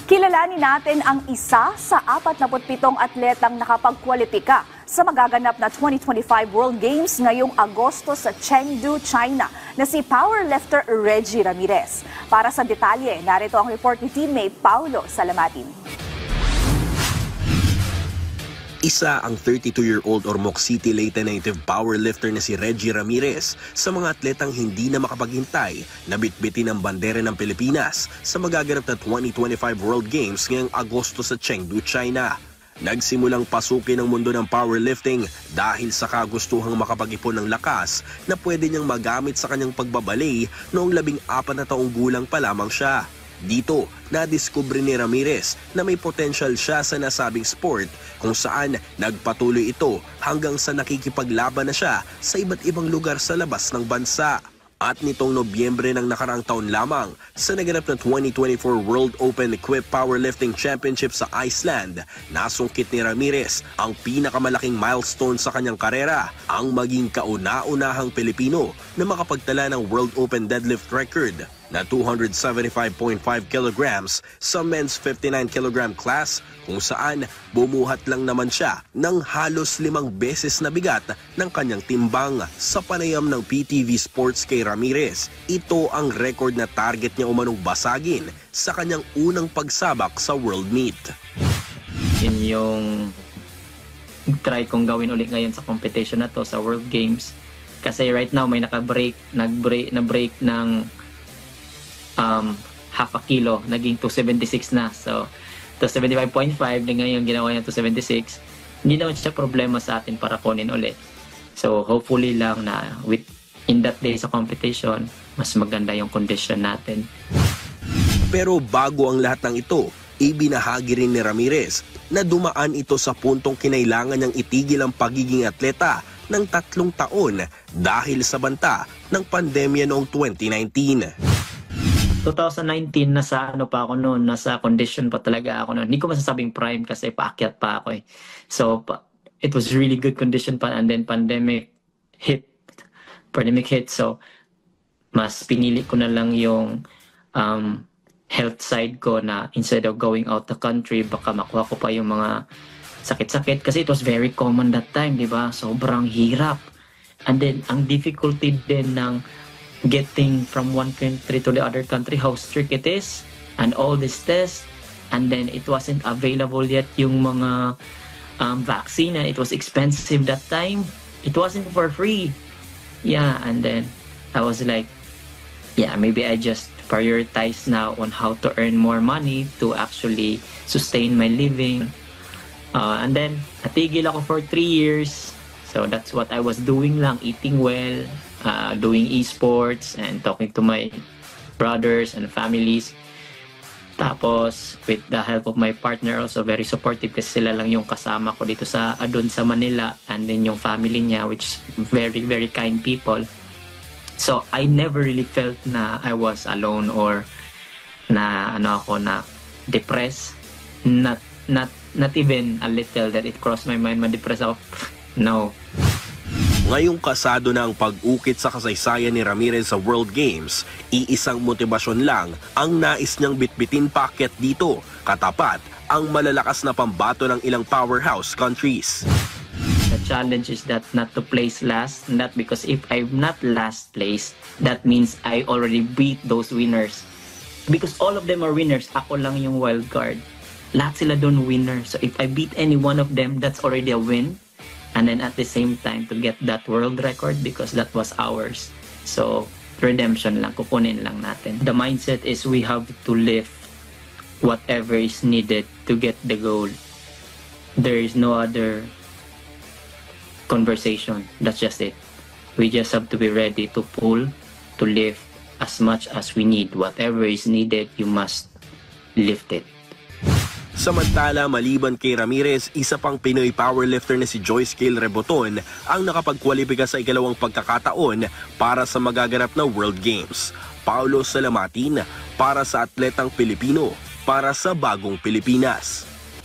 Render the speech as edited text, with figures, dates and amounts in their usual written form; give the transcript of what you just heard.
Kilalanin natin ang isa sa 47 atletang nakapagkwalipika sa magaganap na 2025 World Games ngayong Agosto sa Chengdu, China na si powerlifter Reggie Ramirez. Para sa detalye, narito ang report ni teammate Paulo Salamatin. Isa ang 32-year-old Ormoc City, Leyte native powerlifter na si Reggie Ramirez sa mga atletang hindi na makapaghintay na bitbitin ang bandera ng Pilipinas sa magaganap na 2025 World Games ngayong Agosto sa Chengdu, China. Nagsimulang pasukin ang mundo ng powerlifting dahil sa kagustuhang makapag-ipon ng lakas na pwede niyang magamit sa kanyang pagbabalay noong 14 na taong gulang pa lamang siya. Dito, nadiskubre ni Ramirez na may potential siya sa nasabing sport kung saan nagpatuloy ito hanggang sa nakikipaglaban na siya sa iba't ibang lugar sa labas ng bansa. At nitong Nobyembre ng nakaraang taon lamang, sa naganap na 2024 World Open Equipped Powerlifting Championship sa Iceland, nasungkit ni Ramirez ang pinakamalaking milestone sa kanyang karera, ang maging kauna-unahang Pilipino na makapagtala ng World Open Deadlift record na 275.5 kilograms sa men's 59 kilogram class kung saan bumuhat lang naman siya ng halos 5 beses na bigat ng kanyang timbang. Sa panayam ng PTV Sports kay Ramirez, ito ang record na target niya umanong basagin sa kanyang unang pagsabak sa World Meet. Yun yung try kong gawin ulit ngayon sa competition na to sa World Games. Kasi right now may nag-break ng half a kilo, naging 276 na. So, 275.5 na ngayon ginawa niya 276. Hindi naman siya problema sa atin para kunin ulit. So, hopefully lang na in that day sa competition, mas maganda yung condition natin. Pero bago ang lahat ng ito, ibinahagi rin ni Ramirez na dumaan ito sa puntong kinailangan niyang itigil ang pagiging atleta ng 3 taon dahil sa banta ng pandemya noong 2019. 2019, nasa condition pa talaga ako noon. Hindi ko masasabing prime kasi paakyat pa ako eh. So, it was really good condition pa, and then pandemic hit. So, mas pinili ko na lang yung health side ko na instead of going out the country, baka makuha ko pa yung mga sakit-sakit. Kasi it was very common that time, di ba? Sobrang hirap. And then, ang difficulty din ng getting from one country to the other country, how strict it is, and all this tests, and then it wasn't available yet yung mga vaccine, and it was expensive that time. It wasn't for free. Yeah, and then I was like, yeah, maybe I just prioritize now on how to earn more money to actually sustain my living. And then, natigil ako for 3 years. So that's what I was doing lang, eating well, doing esports and talking to my brothers and families. Tapos with the help of my partner, also very supportive kasi sila lang yung kasama ko dito doon sa Manila, and then yung family niya, which very very kind people. So I never really felt na I was alone or na na depressed. Not even a little that it crossed my mind ma-depress ako. No. Ngayong kasado na ang pag-ukit sa kasaysayan ni Ramirez sa World Games, iisang motibasyon lang ang nais niyang bitbitin paakyat dito, katapat ang malalakas na pambato ng ilang powerhouse countries. The challenge is that not to place last, not because if I'm not last place, that means I already beat those winners. Because all of them are winners, ako lang yung wild card. Lahat sila doon winner. So if I beat any one of them, that's already a win. And then at the same time to get that world record because that was ours. So redemption lang, kukunin lang natin. The mindset is we have to lift whatever is needed to get the goal. There is no other conversation. That's just it. We just have to be ready to pull, to lift as much as we need. Whatever is needed, you must lift it. Samantala, maliban kay Ramirez, isa pang Pinoy powerlifter na si Joyce Kale Reboton ang nakapagkwalipika sa ikalawang pagkakataon para sa magaganap na World Games. Paulo Salamatin para sa atletang Pilipino, para sa Bagong Pilipinas.